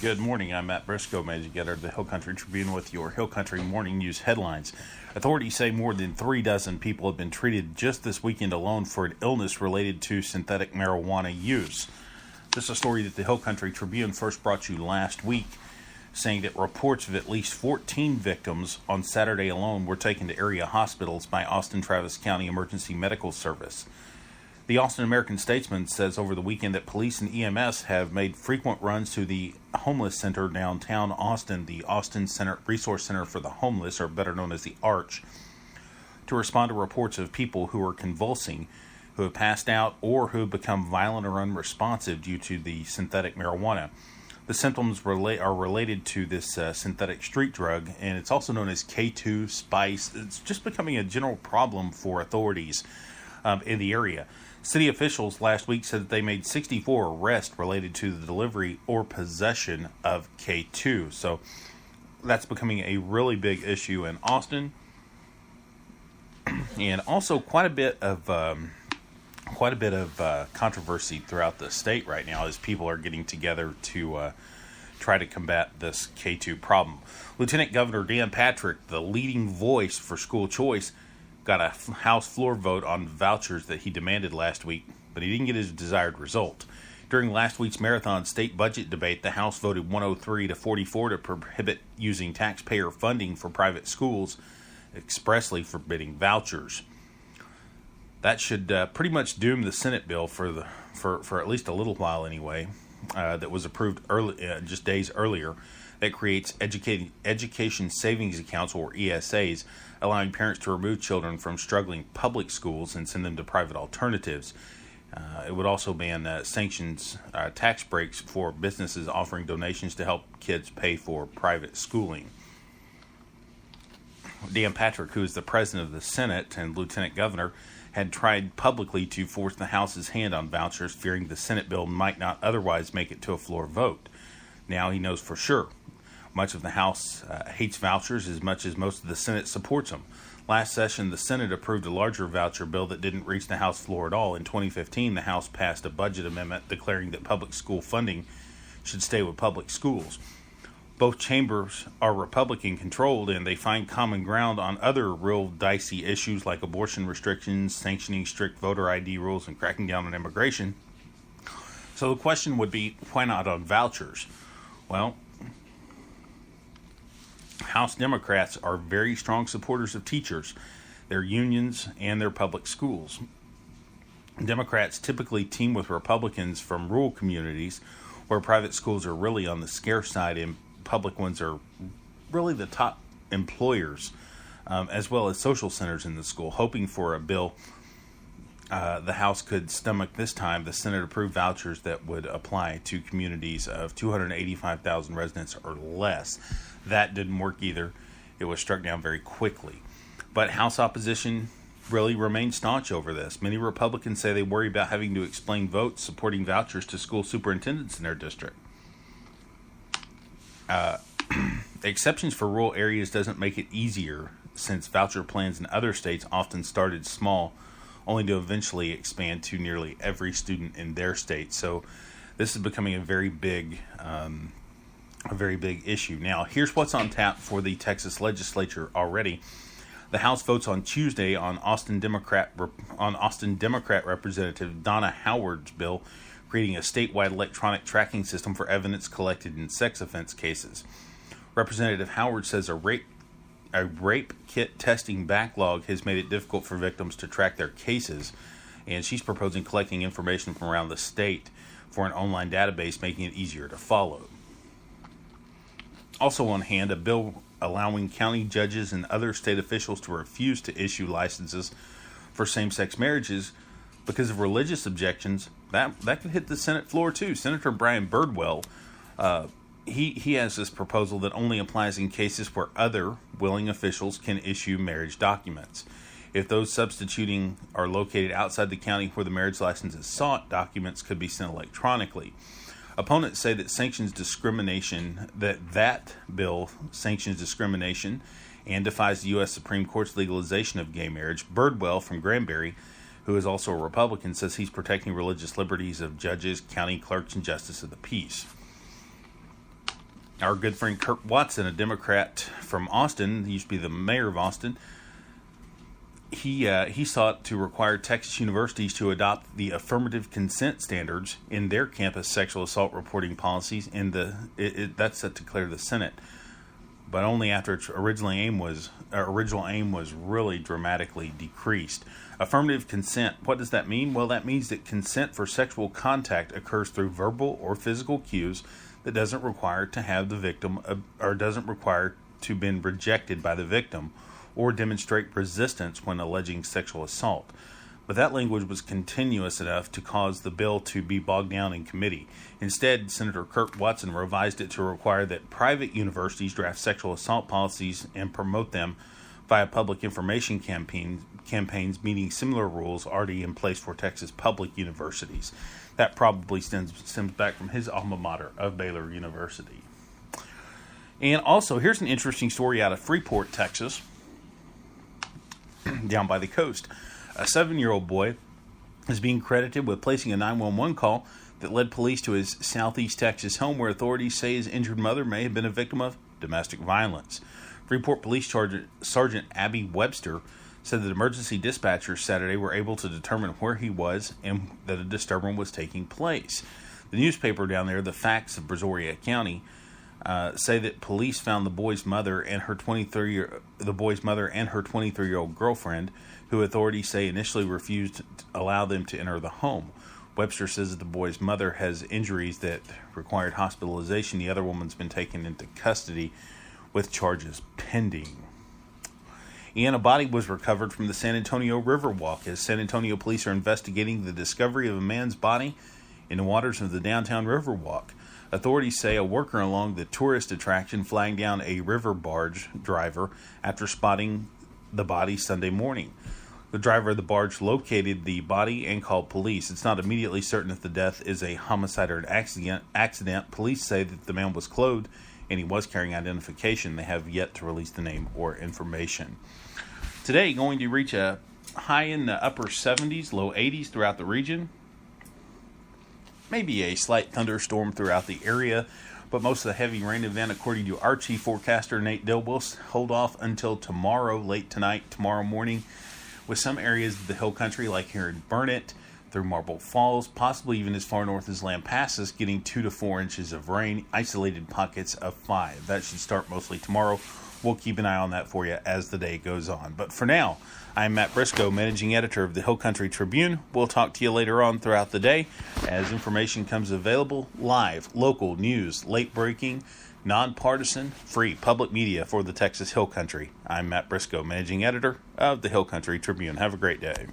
Good morning, I'm Matt Briscoe, managing editor of the Hill Country Tribune with your Hill Country Morning News headlines. Authorities say more than 3 dozen people have been treated just this weekend alone for an illness related to synthetic marijuana use. This is a story that the Hill Country Tribune first brought you last week, saying that reports of at least 14 victims on Saturday alone were taken to area hospitals by Austin Travis County Emergency Medical Service. The Austin American-Statesman says over the weekend that police and EMS have made frequent runs to the homeless center downtown Austin, the Austin Resource Center for the Homeless, or better known as the ARCH, to respond to reports of people who are convulsing, who have passed out, or who have become violent or unresponsive due to the synthetic marijuana. The symptoms are related to this synthetic street drug, and it's also known as K2 spice. It's just becoming a general problem for authorities in the area. City officials last week said that they made 64 arrests related to the delivery or possession of K2. So that's becoming a really big issue in Austin, and also quite a bit of controversy throughout the state right now as people are getting together to try to combat this K2 problem. Lieutenant Governor Dan Patrick, the leading voice for school choice, got a House floor vote on vouchers that he demanded last week, but he didn't get his desired result. During last week's marathon state budget debate, the House voted 103 to 44 to prohibit using taxpayer funding for private schools, expressly forbidding vouchers. That should pretty much doom the Senate bill for at least a little while anyway, that was approved just days earlier, that creates education savings accounts, or ESAs, allowing parents to remove children from struggling public schools and send them to private alternatives. It would also ban sanctions tax breaks for businesses offering donations to help kids pay for private schooling. Dan Patrick, who is the president of the Senate and lieutenant governor, had tried publicly to force the House's hand on vouchers, fearing the Senate bill might not otherwise make it to a floor vote. Now he knows for sure. Much of the House hates vouchers as much as most of the Senate supports them. Last session, the Senate approved a larger voucher bill that didn't reach the House floor at all. In 2015, the House passed a budget amendment declaring that public school funding should stay with public schools. Both chambers are Republican-controlled, and they find common ground on other real dicey issues like abortion restrictions, sanctioning strict voter ID rules, and cracking down on immigration. So the question would be, why not on vouchers? Well, House Democrats are very strong supporters of teachers, their unions, and their public schools. Democrats typically team with Republicans from rural communities where private schools are really on the scarce side and public ones are really the top employers, as well as social centers in the school, hoping for a bill the House could stomach this time. The Senate approved vouchers that would apply to communities of 285,000 residents or less. That didn't work either. It was struck down very quickly. But House opposition really remains staunch over this. Many Republicans say they worry about having to explain votes supporting vouchers to school superintendents in their district. Exceptions for rural areas doesn't make it easier, since voucher plans in other states often started small, only to eventually expand to nearly every student in their state. So this is becoming a very big issue. Now, here's what's on tap for the Texas Legislature already. The House votes on Tuesday on Austin Democrat Representative Donna Howard's bill, creating a statewide electronic tracking system for evidence collected in sex offense cases. Representative Howard says a rape kit testing backlog has made it difficult for victims to track their cases, and she's proposing collecting information from around the state for an online database, making it easier to follow. Also on hand, a bill allowing county judges and other state officials to refuse to issue licenses for same-sex marriages because of religious objections. That could hit the Senate floor too. Senator Brian Birdwell, he has this proposal that only applies in cases where other willing officials can issue marriage documents. If those substituting are located outside the county where the marriage license is sought, documents could be sent electronically. Opponents say that that bill sanctions discrimination and defies the U.S. Supreme Court's legalization of gay marriage. Birdwell from Granbury, who is also a Republican, says he's protecting religious liberties of judges, county clerks, and justice of the peace. Our good friend Kirk Watson, a Democrat from Austin, he used to be the mayor of Austin, he sought to require Texas universities to adopt the affirmative consent standards in their campus sexual assault reporting policies, and that's set to clear the Senate, but only after its original aim was really dramatically decreased. Affirmative consent, what does that mean? Well, that means that consent for sexual contact occurs through verbal or physical cues that doesn't require to have the victim or doesn't require to have been rejected by the victim or demonstrate resistance when alleging sexual assault. But that language was continuous enough to cause the bill to be bogged down in committee. Instead, Senator Kirk Watson revised it to require that private universities draft sexual assault policies and promote them via public information campaigns meeting similar rules already in place for Texas public universities. That probably stems back from his alma mater of Baylor University. And also, here's an interesting story out of Freeport, Texas, down by the coast. A 7-year-old boy is being credited with placing a 911 call that led police to his southeast Texas home, where authorities say his injured mother may have been a victim of domestic violence. Freeport Police Sergeant Abby Webster said that emergency dispatchers Saturday were able to determine where he was and that a disturbance was taking place. The newspaper down there, The Facts of Brazoria County, say that police found the boy's mother and her 23-year-old girlfriend, who authorities say initially refused to allow them to enter the home. Webster says that the boy's mother has injuries that required hospitalization. The other woman's been taken into custody with charges pending. And a body was recovered from the San Antonio Riverwalk as San Antonio police are investigating the discovery of a man's body in the waters of the downtown Riverwalk. Authorities say a worker along the tourist attraction flagged down a river barge driver after spotting the body Sunday morning. The driver of the barge located the body and called police. It's not immediately certain if the death is a homicide or an accident. Police say that the man was clothed and he was carrying identification. They have yet to release the name or information. Today, going to reach a high in the upper 70s, low 80s throughout the region. Maybe a slight thunderstorm throughout the area, but most of the heavy rain event, according to our chief forecaster, Nate Dill, will hold off until tomorrow, late tonight, tomorrow morning, with some areas of the hill country, like here in Burnett, through Marble Falls, possibly even as far north as Lampasas, getting 2 to 4 inches of rain, isolated pockets of 5. That should start mostly tomorrow. We'll keep an eye on that for you as the day goes on. But for now, I'm Matt Briscoe, managing editor of the Hill Country Tribune. We'll talk to you later on throughout the day as information comes available, live, local news, late breaking, nonpartisan, free public media for the Texas Hill Country. I'm Matt Briscoe, managing editor of the Hill Country Tribune. Have a great day.